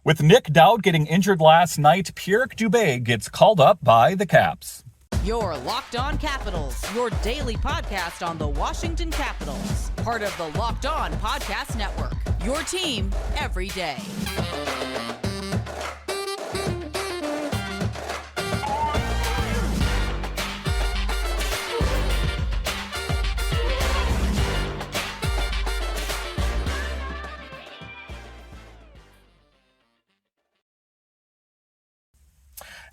With Nic Dowd getting injured last night, Pierrick Dube gets called up by the Caps. Your Locked On Capitals, your daily podcast on the Washington Capitals. Part of the Locked On Podcast Network, your team every day.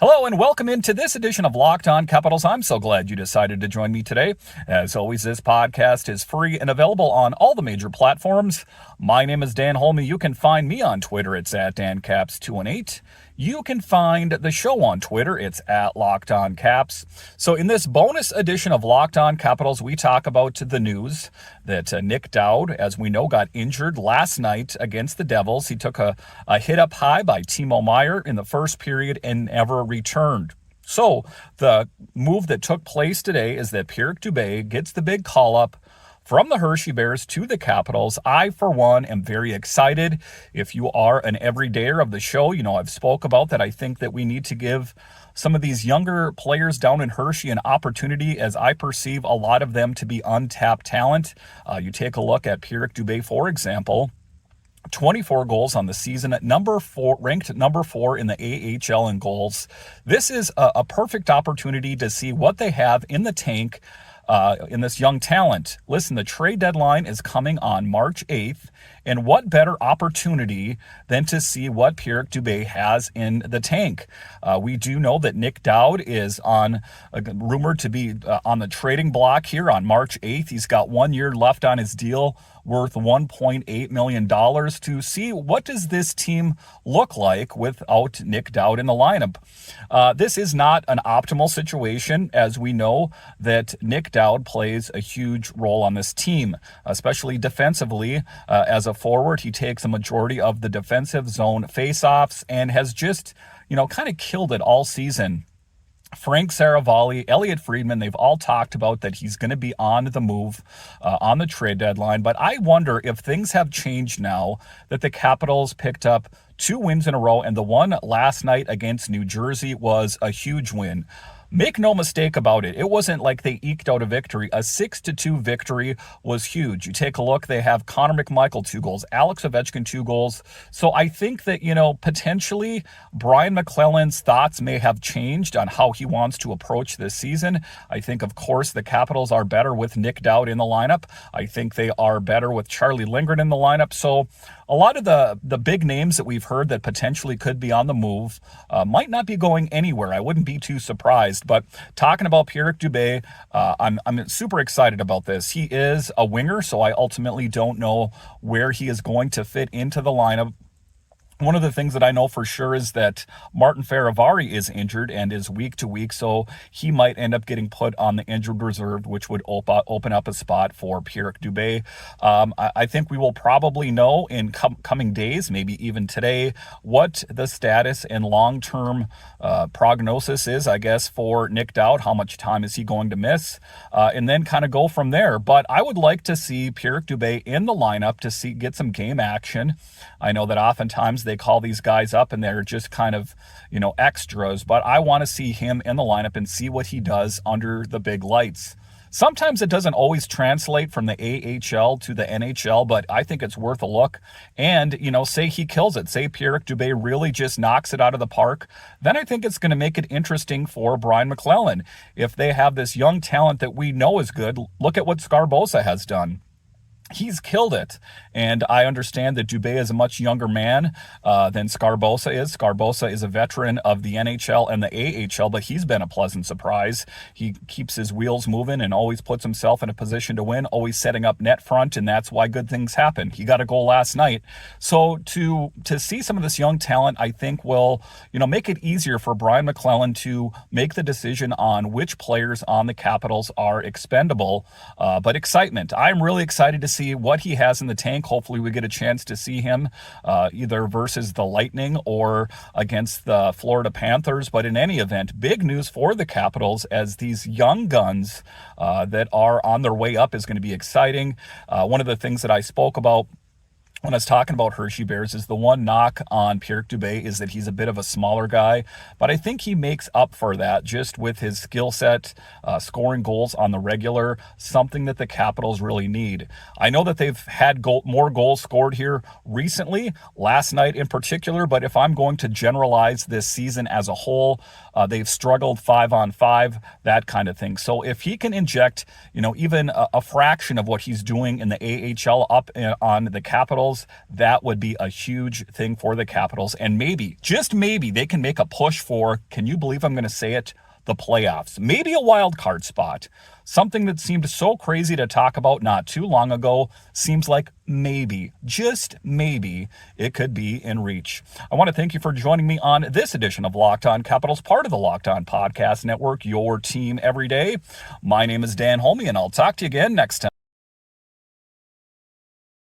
Hello and welcome into this edition of Locked On Capitals. I'm so glad you decided to join me today. As always, this podcast is free and available on all the major platforms. My name is Dan Holme. You can find me on Twitter. It's at DanCaps218. You can find the show on Twitter. It's at Locked On Caps. So in this bonus edition of Locked On Capitals, we talk about the news that Nic Dowd, as we know, got injured last night against the Devils. He took a hit up high by Timo Meier in the first period and never returned. So the move that took place today is that Pierrick Dube gets the big call-up from the Hershey Bears to the Capitals. I, for one, am very excited. If you are an everydayer of the show, you know I've spoke about that. I think that we need to give some of these younger players down in Hershey an opportunity, as I perceive a lot of them to be untapped talent. You take a look at Pierrick Dube, for example. 24 goals on the season, ranked number 4 in the AHL in goals. This is a perfect opportunity to see what they have in the tank in this young talent. Listen, the trade deadline is coming on March 8th, and what better opportunity than to see what Pierrick Dube has in the tank? We do know that Nic Dowd is rumored to be on the trading block here on March 8th. He's got 1 year left on his deal, worth $1.8 million, to see what does this team look like without Nic Dowd in the lineup. This is not an optimal situation, as we know that Nic Dowd plays a huge role on this team, especially defensively. As a forward, he takes a majority of the defensive zone faceoffs and has just, kind of killed it all season. Frank Saravalli, Elliot Friedman, they've all talked about that he's going to be on the move on the trade deadline. But I wonder if things have changed now that the Capitals picked up 2 wins in a row, and the one last night against New Jersey was a huge win. Make no mistake about it. It wasn't like they eked out a victory. A 6-2 victory was huge. You take a look, they have Connor McMichael 2 goals, Alex Ovechkin 2 goals. So I think that, potentially Brian McClellan's thoughts may have changed on how he wants to approach this season. I think, of course, the Capitals are better with Nic Dowd in the lineup. I think they are better with Charlie Lindgren in the lineup. So a lot of the big names that we've heard that potentially could be on the move might not be going anywhere. I wouldn't be too surprised. But talking about Pierrick Dube, I'm super excited about this. He is a winger, so I ultimately don't know where he is going to fit into the lineup. One of the things that I know for sure is that Martin Fehérváry is injured and is week to week, so he might end up getting put on the injured reserve, which would open up a spot for Pierrick Dube. I think we will probably know in coming days, maybe even today, what the status and long-term prognosis is, I guess, for Nic Dowd. How much time is he going to miss? And then kind of go from there. But I would like to see Pierrick Dube in the lineup to get some game action. I know that oftentimes they call these guys up and they're just kind of, extras, but I want to see him in the lineup and see what he does under the big lights. Sometimes it doesn't always translate from the AHL to the NHL, but I think it's worth a look. And, say he kills it. Say Pierrick Dube really just knocks it out of the park. Then I think it's going to make it interesting for Brian McClellan. If they have this young talent that we know is good, look at what Scarbosa has done. He's killed it. And I understand that Dube is a much younger man than Scarbosa is. Scarbosa is a veteran of the NHL and the AHL, but he's been a pleasant surprise. He keeps his wheels moving and always puts himself in a position to win, always setting up net front, and that's why good things happen. He got a goal last night. So to see some of this young talent, I think will, make it easier for Brian McClellan to make the decision on which players on the Capitals are expendable. But excitement. I'm really excited to see what he has in the tank. Hopefully we get a chance to see him either versus the Lightning or against the Florida Panthers. But in any event, big news for the Capitals, as these young guns that are on their way up is going to be exciting. One of the things that I spoke about when I was talking about Hershey Bears is the one knock on Pierrick Dube is that he's a bit of a smaller guy, but I think he makes up for that just with his skill set, scoring goals on the regular, something that the Capitals really need. I know that they've had more goals scored here recently, last night in particular, but if I'm going to generalize this season as a whole, they've struggled 5-on-5, that kind of thing. So if he can inject, even a fraction of what he's doing in the AHL up on the Capitals, that would be a huge thing for the Capitals. And maybe, just maybe, they can make a push for, can you believe I'm going to say it, the playoffs. Maybe a wild card spot. Something that seemed so crazy to talk about not too long ago seems like maybe, just maybe, it could be in reach. I want to thank you for joining me on this edition of Locked On Capitals, part of the Locked On Podcast Network, your team every day. My name is Dan Holme, and I'll talk to you again next time.